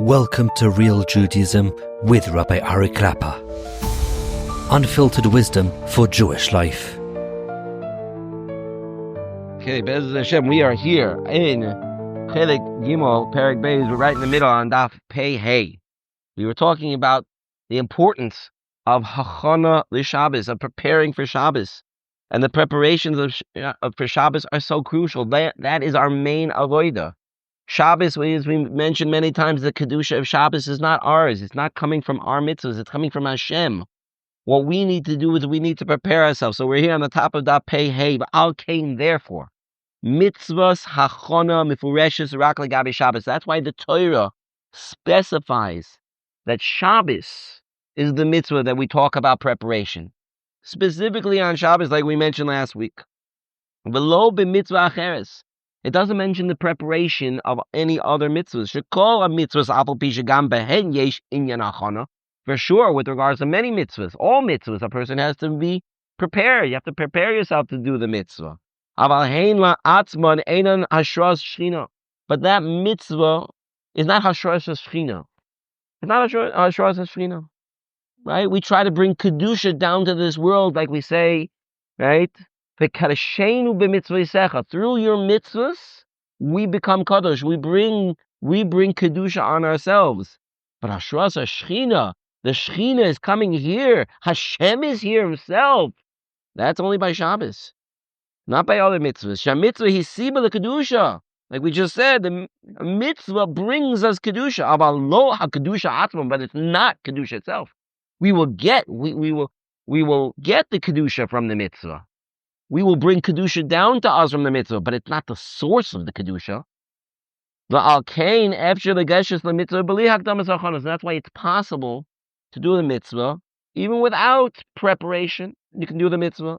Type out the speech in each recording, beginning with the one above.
Welcome to Real Judaism with Rabbi Klapper. Unfiltered wisdom for Jewish life. Okay, Bez Hashem, we are here in Chelik Gimel, Perek Beis. We're right in the middle on Daf Pei Hey. We were talking about the importance of Hachana l'Shabbos, of preparing for Shabbos. And the preparations for Shabbos are so crucial. That is our main avodah. Shabbos, as we mentioned many times, the Kedusha of Shabbos is not ours. It's not coming from our mitzvos. It's coming from Hashem. What we need to do is we need to prepare ourselves. So we're here on the top of Daf Pei Hey. Al Kain, therefore, mitzvos hachana mifureshes rak legabe Shabbos. That's why the Torah specifies that Shabbos is the mitzvah that we talk about preparation. Specifically on Shabbos, like we mentioned last week. V'lo b'mitzvah acheres. It doesn't mention the preparation of any other mitzvahs. Shekol mitzvahs afal pi shegam behen yesh inyan hachana. For sure, with regards to many mitzvahs, all mitzvahs, a person has to be prepared. You have to prepare yourself to do the mitzvah. Aval hein la'atzman einan hashras Shechinah. But that mitzvah is not hashras Shechinah. It's not hashras Shechinah. Right? We try to bring Kedusha down to this world, like we say, right? Through your mitzvahs, we become kadosh. We bring Kedusha on ourselves. But hashras Shechinah, the Shechinah is coming here. Hashem is here himself. That's only by Shabbos, not by other mitzvahs. Shamitzvah hisiba the Kedusha. Like we just said, the mitzvah brings us Kedusha. Aval lo ha-Kedusha atman, but it's not Kedusha itself. We will get the Kedusha from the mitzvah. We will bring Kedusha down to us from the mitzvah, but it's not the source of the Kedusha. That's why it's possible to do the mitzvah even without preparation. You can do the mitzvah.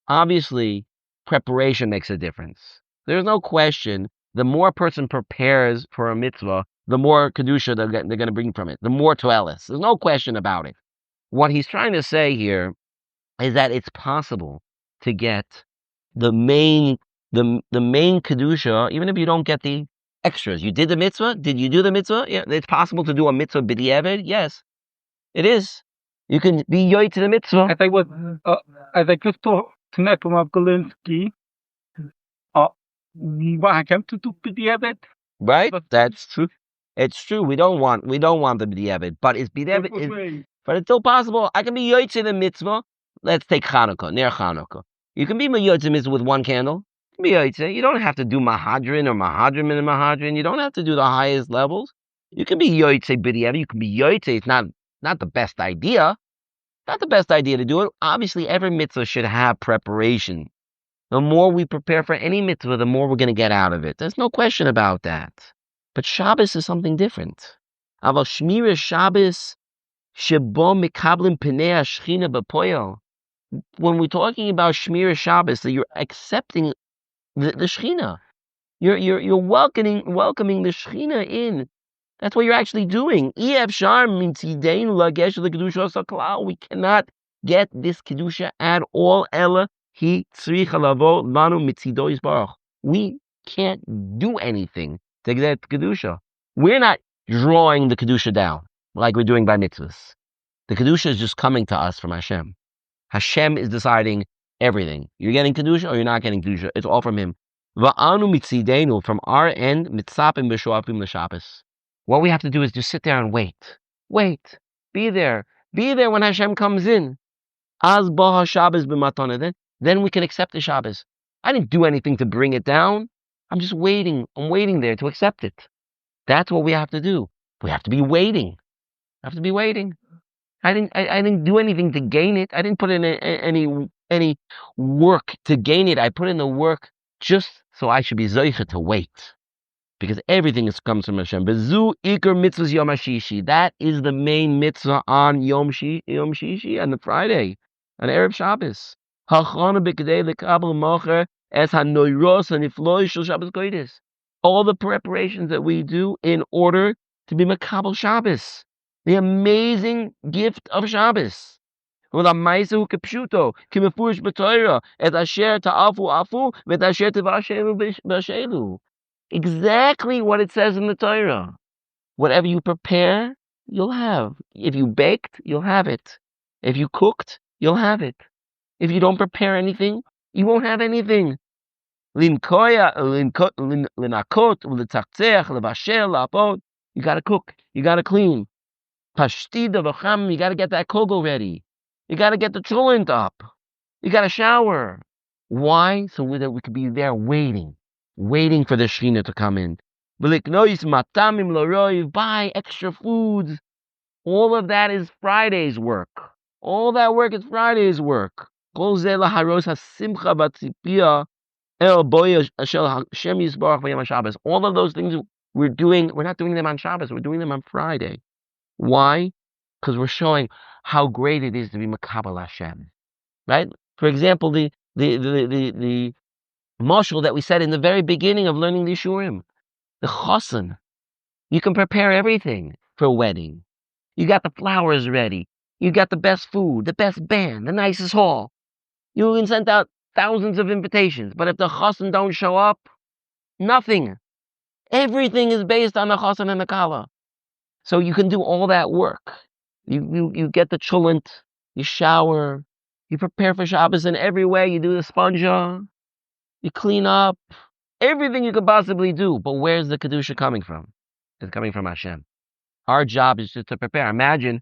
Obviously, preparation makes a difference. There's no question. The more a person prepares for a mitzvah, the more Kedusha they're going to bring from it. The more toelis. There's no question about it. What he's trying to say here is that it's possible to get the main Kedusha, even if you don't get the extras. You did the mitzvah? Did you do the mitzvah? Yeah, it's possible to do a mitzvah b'diavad. Yes, it is. You can be yoy to the mitzvah. I think just tonight from Avgalinsky, Hashem to do b'diavad. Right? That's true. It's true. We don't want the b'diavad, but it's b'diavad. But it's still possible. I can be yoytze the mitzvah. Let's take Chanukah, near Chanukah. You can be yoytze mitzvah with one candle. You can be yoytze. You don't have to do mahadrin or mahadrim and mahadrin. You don't have to do the highest levels. You can be yoytze b'diavad. You can be yoytze. It's not the best idea. Not the best idea to do it. Obviously, every mitzvah should have preparation. The more we prepare for any mitzvah, the more we're going to get out of it. There's no question about that. But Shabbos is something different. Aval shmira Shabbos. When we're talking about Shmira Shabbos, that you're accepting the Shechinah. You're welcoming the Shechinah in. That's what you're actually doing. We cannot get this Kedusha at all. We can't do anything to get Kedusha. We're not drawing the Kedusha down like we're doing by mitzvahs. The Kedusha is just coming to us from Hashem. Hashem is deciding everything. You're getting Kedusha or you're not getting Kedusha. It's all from Him. Va'anu mitzidenu, from our end, mitzapim b'shoafim l'Shabbos. What we have to do is just sit there and wait. Wait. Be there. Be there when Hashem comes in. Az ba Shabbos b'matana. Then we can accept the Shabbos. I didn't do anything to bring it down. I'm just waiting. I'm waiting there to accept it. That's what we have to do. We have to be waiting. I have to be waiting. I didn't do anything to gain it. I didn't put in any work to gain it. I put in the work just so I should be zoicha to wait, because everything comes from Hashem. Bezu ikar mitzvahs yom hashishi. That is the main mitzvah on Yom Shishi, on the Friday, on Erev Shabbos. Hachana b'kedei lekabel mocher es hanoyros hanifloy shel Shabbos kodesh. All the preparations that we do in order to be makabel Shabbos. The amazing gift of Shabbos. With a ma'asehu kepshuto, kimefurish b'Torah, et asher ta'afu afu, et asher tivashelu b'ashelu. exactly what it says in the Torah. Whatever you prepare, you'll have. If you baked, you'll have it. If you cooked, you'll have it. If you don't prepare anything, you won't have anything. Linakot, l'tachtech, l'bashel, l'apot. You gotta cook. You gotta clean. Pashtida v'cham. You gotta get that kogel ready. You gotta get the cholent up. You gotta shower. Why? So that we could be there waiting for the Shechinah to come in. Buy extra foods. All of that is Friday's work. All that work is Friday's work. All of those things we're doing, we're not doing them on Shabbos, we're doing them on Friday. Why? Because we're showing how great it is to be Makabel Hashem. Right? For example, the mashal that we said in the very beginning of learning the Shurim, the chassan. You can prepare everything for a wedding. You got the flowers ready. You got the best food, the best band, the nicest hall. You can send out thousands of invitations, but if the chassan don't show up, nothing. Everything is based on the chassan and the kala. So you can do all that work. You get the cholent, you shower, you prepare for Shabbos in every way. You do the sponja, you clean up, everything you could possibly do. But where's the Kedusha coming from? It's coming from Hashem. Our job is just to prepare. Imagine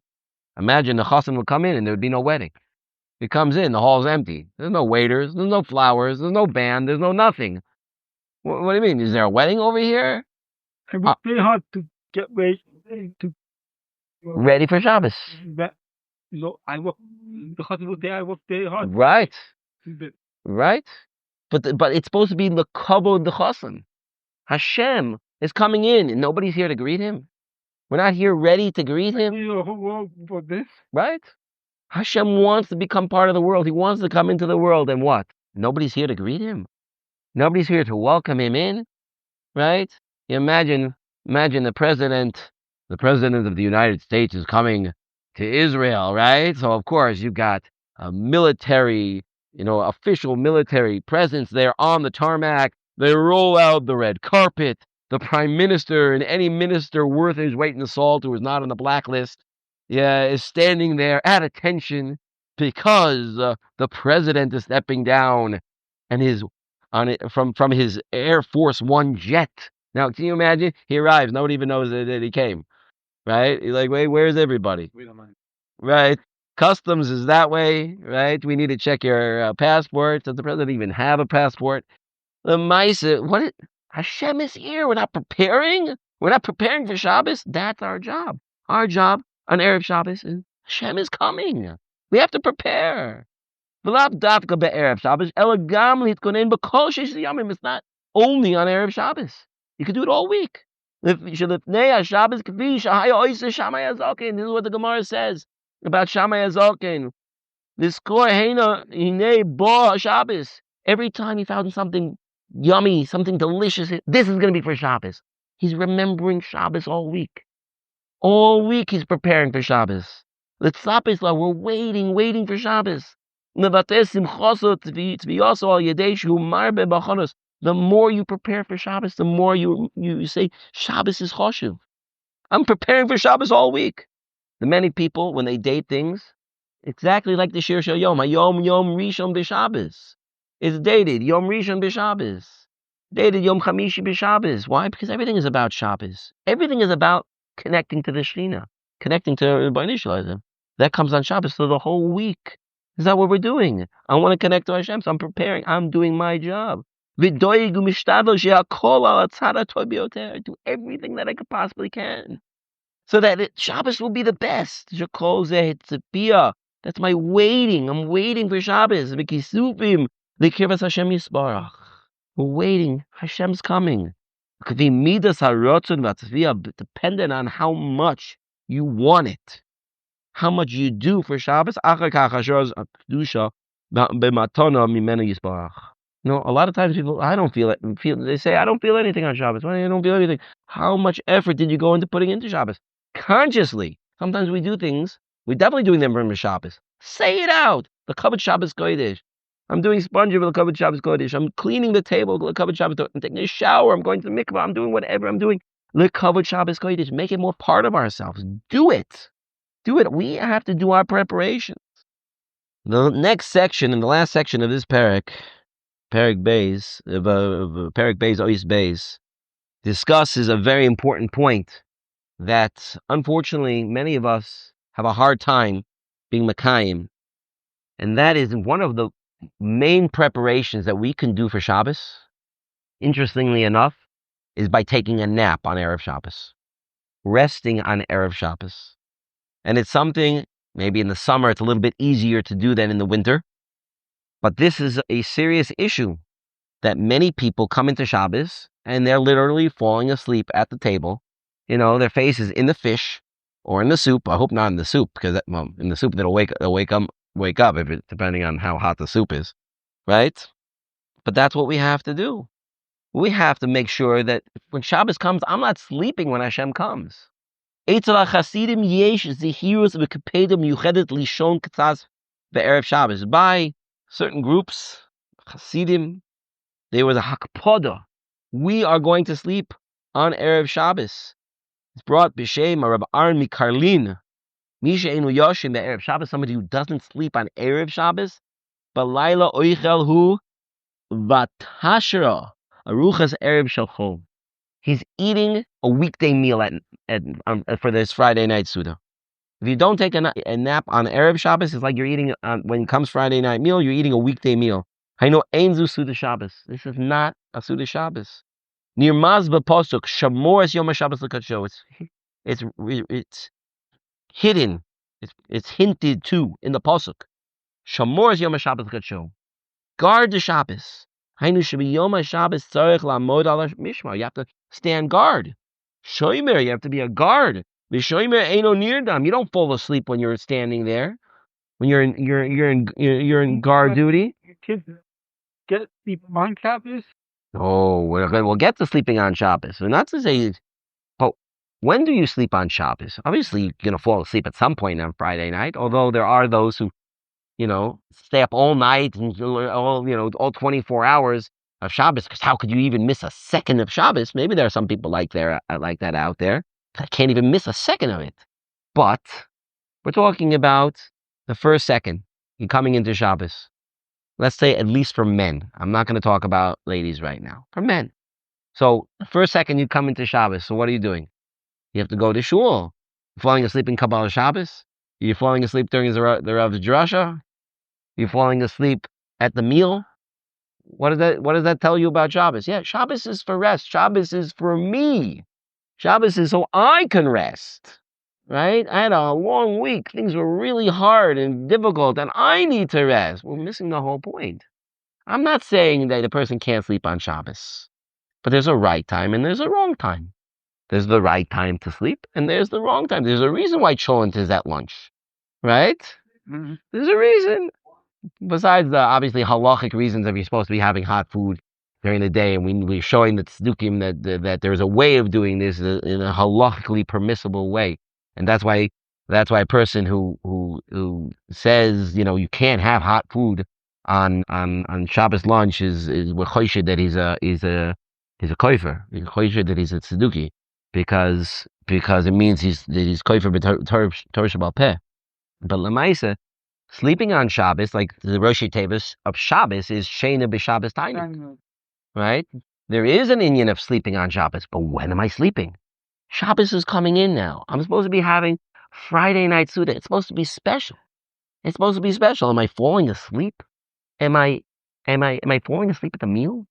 the chassan would come in and there would be no wedding. He comes in, the hall's empty. There's no waiters, there's no flowers, there's no band, there's no nothing. What do you mean? Is there a wedding over here? It was very hard to get ready Ready for Shabbos. I work. The chassan was there. I worked very hard. Right. But it's supposed to be the kavod the chassan. Hashem is coming in, and nobody's here to greet him. We're not here ready to greet him. For this. Right? Hashem wants to become part of the world. He wants to come into the world, and what? Nobody's here to greet him. Nobody's here to welcome him in. Right? You imagine the president of the United States is coming to Israel, right? So of course you've got a military, official military presence there on the tarmac. They roll out the red carpet. The prime minister and any minister worth his weight in salt who is not on the blacklist, is standing there at attention because the president is stepping down and from his Air Force One jet. Now, can you imagine? He arrives. Nobody even knows that he came. Right? You're like, wait, where's everybody? We don't mind. Right? Customs is that way. Right? We need to check your passport. Does the president even have a passport? The Maisa, Hashem is here. We're not preparing. We're not preparing for Shabbos. That's our job. Our job on Erev Shabbos is Hashem is coming. We have to prepare. It's not only on Erev Shabbos. You can do it all week. This is what the Gemara says about Shammai Azokin. Every time he found something yummy, something delicious, this is going to be for Shabbos. He's remembering Shabbos all week. All week he's preparing for Shabbos. We're waiting for Shabbos. The more you prepare for Shabbos, the more you say, Shabbos is choshev. I'm preparing for Shabbos all week. The many people, when they date things, exactly like the Shir Shel Yom, Hayom Yom Rishon B'Shabbos. It's dated Yom Rishon B'Shabbos. Dated Yom Chamishi B'Shabbos. Why? Because everything is about Shabbos. Everything is about connecting to the Shechinah, connecting to Bnei Yisrael. That comes on Shabbos for the whole week. Is that what we're doing? I want to connect to Hashem, so I'm preparing. I'm doing my job. Do everything that I could possibly can, so that Shabbos will be the best. That's my waiting. I'm waiting for Shabbos. We're waiting. Hashem's coming. Dependent on how much you want it, how much you do for Shabbos. A lot of times people, I don't feel it. They say, I don't feel anything on Shabbos. Why? I don't feel anything. How much effort did you go into putting into Shabbos? Consciously. Sometimes we do things. We're definitely doing them from Shabbos. Say it out. The Kavod Shabbos Kodesh. I'm doing sponge with L'Kavod Shabbos Kodesh. I'm cleaning the table L'Kavod Shabbos Kodesh. I'm taking a shower. I'm going to the mikvah. I'm doing whatever I'm doing L'Kavod Shabbos Kodesh. Make it more part of ourselves. Do it. Do it. We have to do our preparation. The next section and the last section of this parak Beis, parak Beis, Ois Beis, discusses a very important point that unfortunately many of us have a hard time being Mekayim. And that is one of the main preparations that we can do for Shabbos, interestingly enough, is by taking a nap on Erev Shabbos, resting on Erev Shabbos. And it's something, maybe in the summer it's a little bit easier to do than in the winter, but this is a serious issue that many people come into Shabbos and they're literally falling asleep at the table. You know, their face is in the fish or in the soup. I hope not in the soup, because in the soup they'll wake up if it, depending on how hot the soup is, right? But that's what we have to do. We have to make sure that when Shabbos comes, I'm not sleeping when Hashem comes. By certain groups, Hasidim, there was a hakpodah. We are going to sleep on Erev Shabbos. It's brought b'shem Rabbi Aaron Mikarlin. Misha enu yoshim be'erev Shabbos, somebody who doesn't sleep on Erev Shabbos, b'layla oichel hu vatashra aruchas erev shalchol. He's eating a weekday meal for this Friday night Suda. If you don't take a nap on Erev Shabbos, it's like you're eating, when it comes Friday night meal, you're eating a weekday meal. I know ein zu Suda Shabbos. This is not a Suda Shabbos. Nirmaz b'posuk shamor es yom HaShabbos l'kadsho. It's hidden. It's hinted to in the pasuk. Shamor es yom HaShabbos l'kadsho. Guard the Shabbos. Hainu shebiyom HaShabbos tzarech la'amod al mishmar. You have to stand guard. Shomer, you have to be a guard. V'shomer eino nirdam. You don't fall asleep when you're standing there. When you're in guard duty. Your kids get sleep on Shabbos. Oh, we'll get to sleeping on Shabbos. So not to say, but when do you sleep on Shabbos? Obviously, you're going to fall asleep at some point on Friday night, although there are those who, stay up all night and all 24 hours of Shabbos, because how could you even miss a second of Shabbos? Maybe there are some people like that out there. I can't even miss a second of it. But we're talking about the first second you're coming into Shabbos. Let's say at least for men. I'm not going to talk about ladies right now. For men. So the first second you come into Shabbos, so what are you doing? You have to go to shul. You're falling asleep in Kabbalah Shabbos? You're falling asleep during the Rav's Drasha? You're falling asleep at the meal? What does that tell you about Shabbos? Yeah, Shabbos is for rest. Shabbos is for me. Shabbos is so I can rest. Right? I had a long week. Things were really hard and difficult, and I need to rest. We're missing the whole point. I'm not saying that a person can't sleep on Shabbos, but there's a right time and there's a wrong time. There's the right time to sleep, and there's the wrong time. There's a reason why cholent is at lunch, right? Mm-hmm. There's a reason. Besides the obviously halachic reasons of you're supposed to be having hot food during the day, and we're showing the tzdukim that there's a way of doing this in a halachically permissible way. And that's why a person who says, you can't have hot food on Shabbos lunch is we're choshid that he's a kofer. He's choshid that he's a tzeduki because it means he's kofer b'torah shabal peh. But lemaisa, sleeping on Shabbos, like the Rosh Tevis of Shabbos, is Shechinah b'Shabbos tainik, right? There is an inyan of sleeping on Shabbos, but when am I sleeping? Shabbos is coming in now. I'm supposed to be having Friday night Suda. It's supposed to be special. It's supposed to be special. Am I falling asleep? Am I falling asleep at the meal?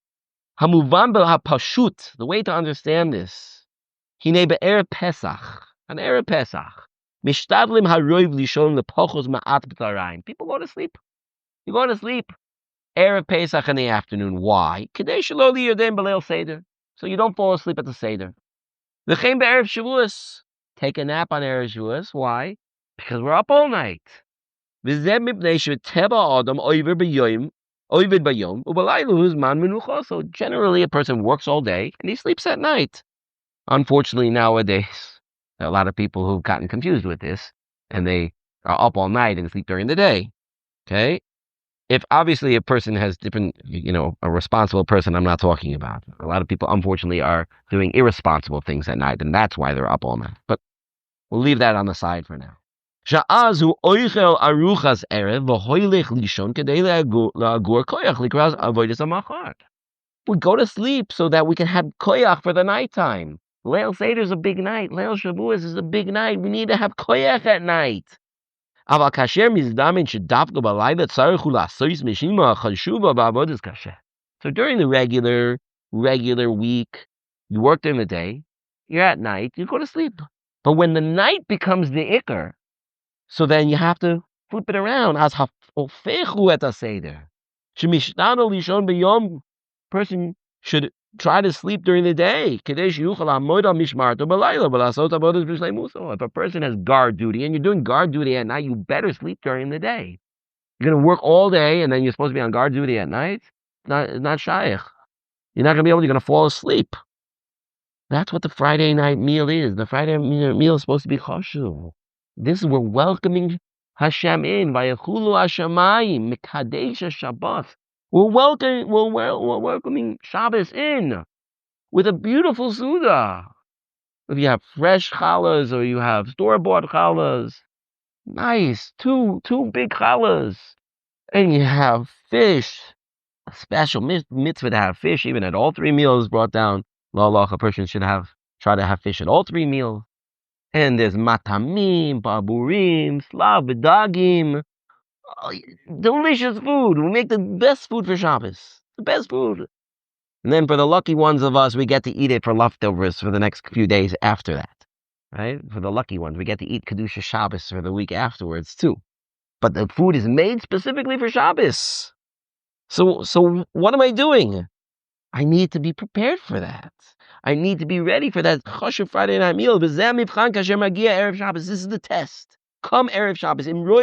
Hamuvan hapashut. The way to understand this. Hine be'erev Pesach. An erev Pesach. Mishtadlim haroiv lishon lepochos ma'at b'tarayim. People go to sleep. You go to sleep. Erev Pesach in the afternoon. Why? Kedei shelo liyodem b'leil seder. So you don't fall asleep at the seder. V'chein be'erev Shavuos. Take a nap on Erev Shavuos. Why? Because we're up all night. V'zeh mipnei sheteba adam oivid b'yom u'balaylu huzman menucha. So generally a person works all day and he sleeps at night. Unfortunately nowadays, there are a lot of people who've gotten confused with this and they are up all night and sleep during the day. Okay? if obviously a person has different, a responsible person I'm not talking about. A lot of people, unfortunately, are doing irresponsible things at night, and that's why they're up all night. But we'll leave that on the side for now. Sha'azu oichel aruchas erev v'hoylech lishon kedei le'agur koyach likras avodas hamachar. We go to sleep so that we can have koyach for the nighttime. Leil Seder is a big night. Leil Shavuos is a big night. We need to have koyach at night. Aval kasher mizdamin shedafka b'layla tzarichu la'sois mishima chashuva ba'avodas kasher. So during the regular week, you work during the day, you're at night, you go to sleep. But when the night becomes the ikar, so then you have to flip it around. As hafofechu et haseder. Shemishtano lishon b'yom. Person should try to sleep during the day. If a person has guard duty and you're doing guard duty at night, you better sleep during the day. You're going to work all day and then you're supposed to be on guard duty at night? Not shaykh. You're not going to be able to, you're going to fall asleep. That's what the Friday night meal is. The Friday meal is supposed to be chashuv. This is, we're welcoming Hashem in. Vayechulu Hashemayim, Mikadesh Shabbos. We're welcoming Shabbos in with a beautiful Suda. If you have fresh challahs or you have store-bought challahs, nice, two big challahs. And you have fish, a special mitzvah to have fish, even at all three meals brought down. A person should try to have fish at all three meals. And there's matamim, baburim, slav, dagim. Delicious food. We make the best food for Shabbos. The best food. And then for the lucky ones of us, we get to eat it for leftovers for the next few days after that. Right? For the lucky ones, we get to eat Kedusha Shabbos for the week afterwards too. But the food is made specifically for Shabbos. So what am I doing? I need to be prepared for that. I need to be ready for that chashuv Friday night meal. This is the test. Come Erev Shabbos. Do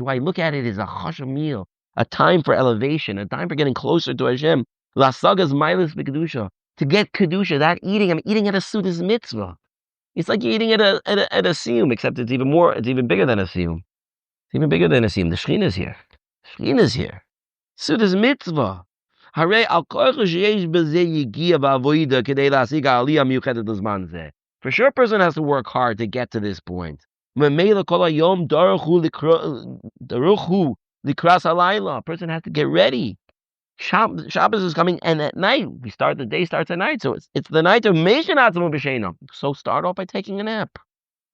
I look at it as a chashuv meal, a time for elevation, a time for getting closer to Hashem? To get Kedusha, that eating, I'm eating at a Suda's mitzvah. It's like you're eating at a siyum, except it's even bigger than a siyum. It's even bigger than a siyum. The Shechinah is here. Shechinah is here. Suda's mitzvah. For sure, a person has to work hard to get to this point. A person has to get ready. Shabbos is coming, and at night the day starts at night, so it's the night of Meishin. So start off by taking a nap,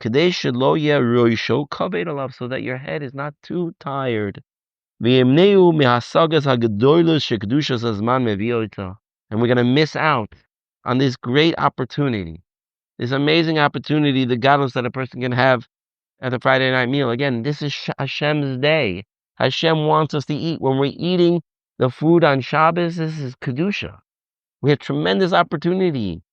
so that your head is not too tired. And we're going to miss out on this great opportunity, this amazing opportunity, the gadlus that a person can have at the Friday night meal. Again, this is Hashem's day. Hashem wants us to eat. When we're eating the food on Shabbos, this is Kedusha. We have tremendous opportunity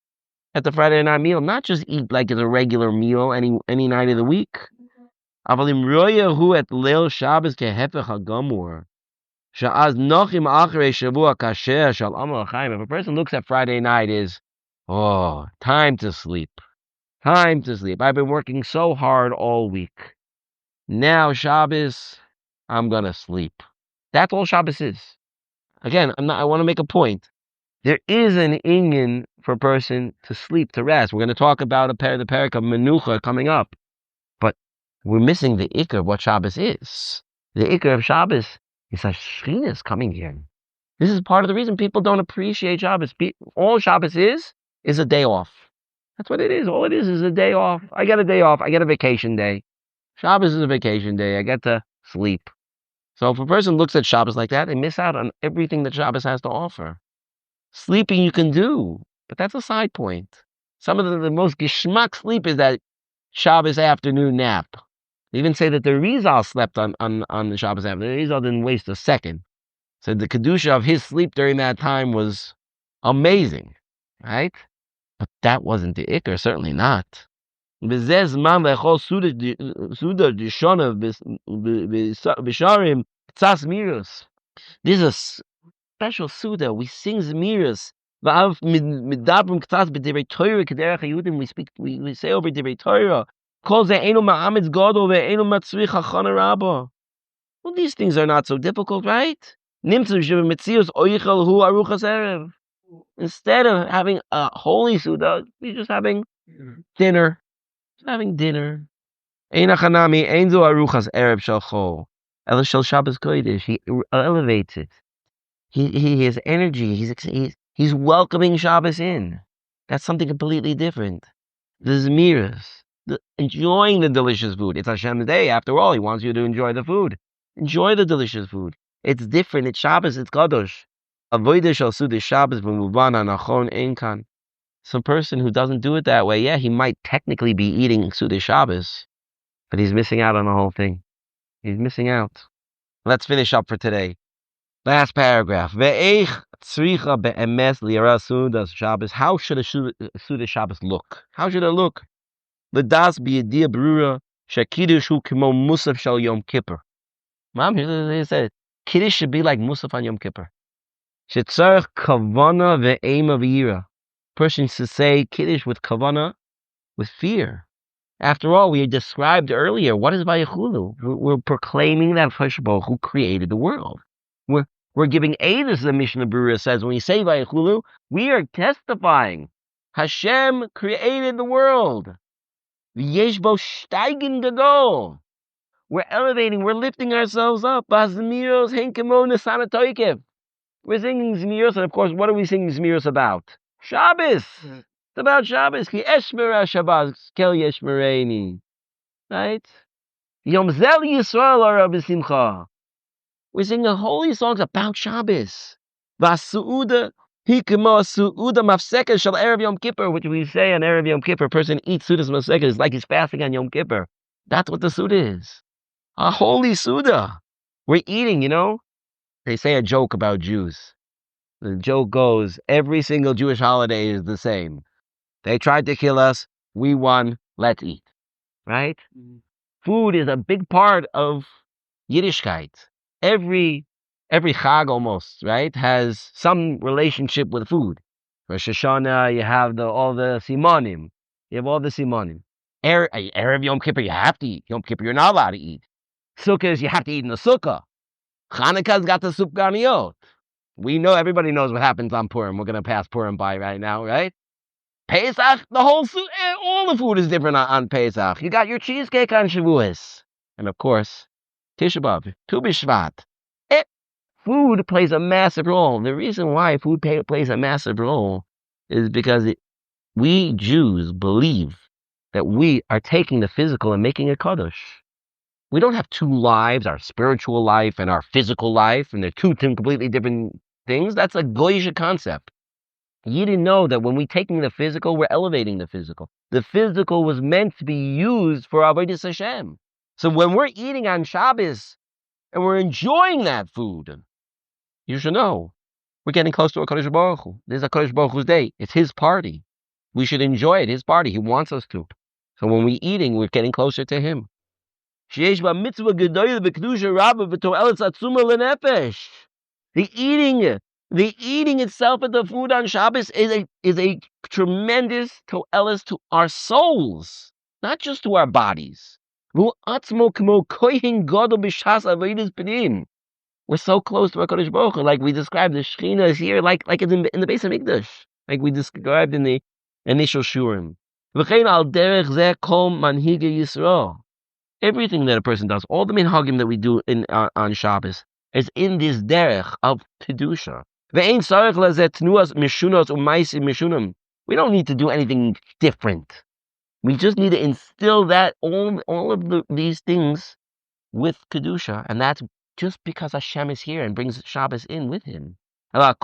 at the Friday night meal, not just eat like it's a regular meal any night of the week. If a person looks at Friday night as, time to sleep. Time to sleep. I've been working so hard all week. Now Shabbos, I'm going to sleep. That's all Shabbos is. Again, I want to make a point. There is an inyan for a person to sleep, to rest. We're going to talk about the parak of Menucha coming up. But we're missing the ikar of what Shabbos is. The ikar of Shabbos is Shechinah is coming here. This is part of the reason people don't appreciate Shabbos. All Shabbos is a day off. That's what it is. All it is a day off. I get a day off. I get a vacation day. Shabbos is a vacation day. I get to sleep. So if a person looks at Shabbos like that, they miss out on everything that Shabbos has to offer. Sleeping you can do, but that's a side point. Some of the most geschmack sleep is that Shabbos afternoon nap. They even say that the Rizal slept on the Shabbos afternoon. The Rizal didn't waste a second. So the Kedusha of his sleep during that time was amazing, right? But that wasn't the ikar, certainly not. This is a special Suda. We sing Zemiros. We say over Divrei Torah. Kol ze'enu ma'amitz gadol ve'enu matzrich hachana rabbah. Well, these things are not so difficult, right? Nimtzu sheva mitzios oichel hu aruchas erev. Instead of having a holy Suda, we're just having dinner. Just having dinner. Ein achanami, ein zo aruchas erev shel chol. Ela shel Shabbos kodesh. He elevates it. He has energy. He's welcoming Shabbos in. That's something completely different. The zmiras, enjoying the delicious food. It's Hashem's day. After all, He wants you to enjoy the food. Enjoy the delicious food. It's different. It's Shabbos. It's Kadosh. Avodah shel Suda Shabbos v'muvan anachon ein kan. Some person who doesn't do it that way, yeah, he might technically be eating Suda Shabbos, but he's missing out on the whole thing. He's missing out. Let's finish up for today. Last paragraph. Ve'eich tzricha be'emes li'ara Suda Shabbos. How should a Suda Shabbos look? How should it look? L'das b'yediyah berura she'kiddush hu k'mo musaf shel Yom Kippur. Mom, he said, Kiddush should be like musaf on Yom Kippur. Shetzarech kavana ve'ema v'yira. Person should say Kiddush with kavana, with fear. After all, we described earlier, what is Vayechulu? We're proclaiming that Hashem who created the world. We're giving aid, as the Mishnah Berurah says. When we say Vayechulu, we are testifying. Hashem created the world. V'yesh bo steigen gadol. We're elevating, we're lifting ourselves up. Bazmiros hein kemo nesana toikev. We're singing Zmiros, and of course, what are we singing Zmiros about? Shabbos! It's about Shabbos. Ki eshmera Shabbos, kel yeshmereni. Right? Yom zel Yisrael ara b'simcha. We're singing holy songs about Shabbos. V'asu'uda hi kemo su'uda mafseka shel Erev Yom Kippur, which we say on Erev Yom Kippur, a person eats Suda's mafseka, it's like he's fasting on Yom Kippur. That's what the Suda is. A holy Suda. We're eating, They say a joke about Jews. The joke goes, every single Jewish holiday is the same. They tried to kill us, we won, let's eat. Right? Mm-hmm. Food is a big part of Yiddishkeit. Every Chag almost, right, has some relationship with food. For Shechinah, you have all the Simonim. You have all the Simonim. Erev Yom Kippur, you have to eat. Yom Kippur, you're not allowed to eat. Sukkahs, you have to eat in the Sukkah. Hanukkah's got the Supganiyot. We know, everybody knows what happens on Purim. We're going to pass Purim by right now, right? Pesach, all the food is different on Pesach. You got your cheesecake on Shavuos. And of course, Tisha B'Av, Tu B'Shvat. Food plays a massive role. The reason why food plays a massive role is because we Jews believe that we are taking the physical and making it Kadosh. We don't have two lives, our spiritual life and our physical life, and they're two completely different things. That's a Goyish concept. You didn't know that when we're taking the physical, we're elevating the physical. The physical was meant to be used for avodah Hashem. So when we're eating on Shabbos and we're enjoying that food, you should know we're getting close to a Kodesh Baruch Hu. This is a Kodesh Baruch Hu's day. It's His party. We should enjoy it. His party. He wants us to. So when we're eating, we're getting closer to Him. The eating itself of the food on Shabbos is a tremendous to'eles to our souls, not just to our bodies. We're so close to our Kodesh Baruch Hu, like we described. The Shechinah is here, like it's in the base of Mikdash, like we described in the initial shurim. Everything that a person does, all the minhagim that we do on Shabbos, is in this derech of Kedusha. We don't need to do anything different. We just need to instill that all of these things with Kedusha, and that's just because Hashem is here and brings Shabbos in with Him. So all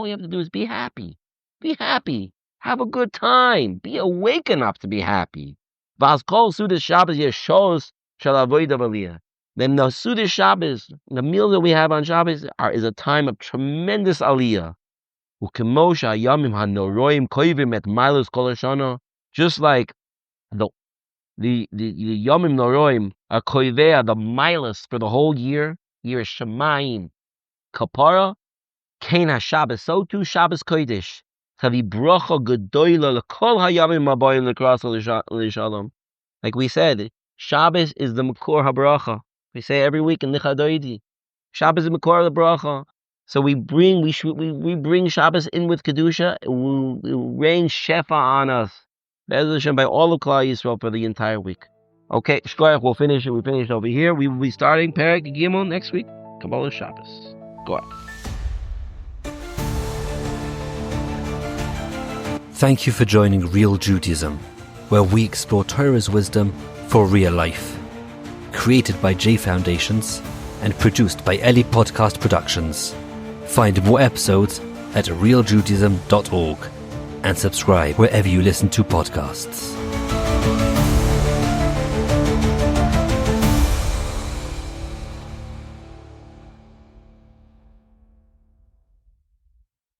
you have to do is be happy. Be happy. Have a good time. Be awake enough to be happy. Then the Suda Shabbos, the meal that we have on Shabbos, is a time of tremendous aliyah. Just like the Yomim Noroim are koivea, the milas for the whole year is Shemayim. Kapara, Kain HaShabbos, so too Shabbos Kodesh. Tavi bracha gedoyla lekol hayamim habayim lekras l'shalom. Like we said, Shabbos is the Makor HaBracha. We say every week in Nichadoidi. Shabbos is Makor HaBracha. So we bring Shabbos in with Kedusha. It will rain Shefa on us. Be'ez Hashem by all of Klal Yisrael for the entire week. Okay, Shkoyach, we'll finish it. We finished over here. We will be starting Perek Gimel next week. Kabbalah Shabbos. Go ahead. Thank you for joining Real Judaism, where we explore Torah's wisdom for real life. Created by J Foundations and produced by Eli Podcast Productions. Find more episodes at realjudaism.org and subscribe wherever you listen to podcasts.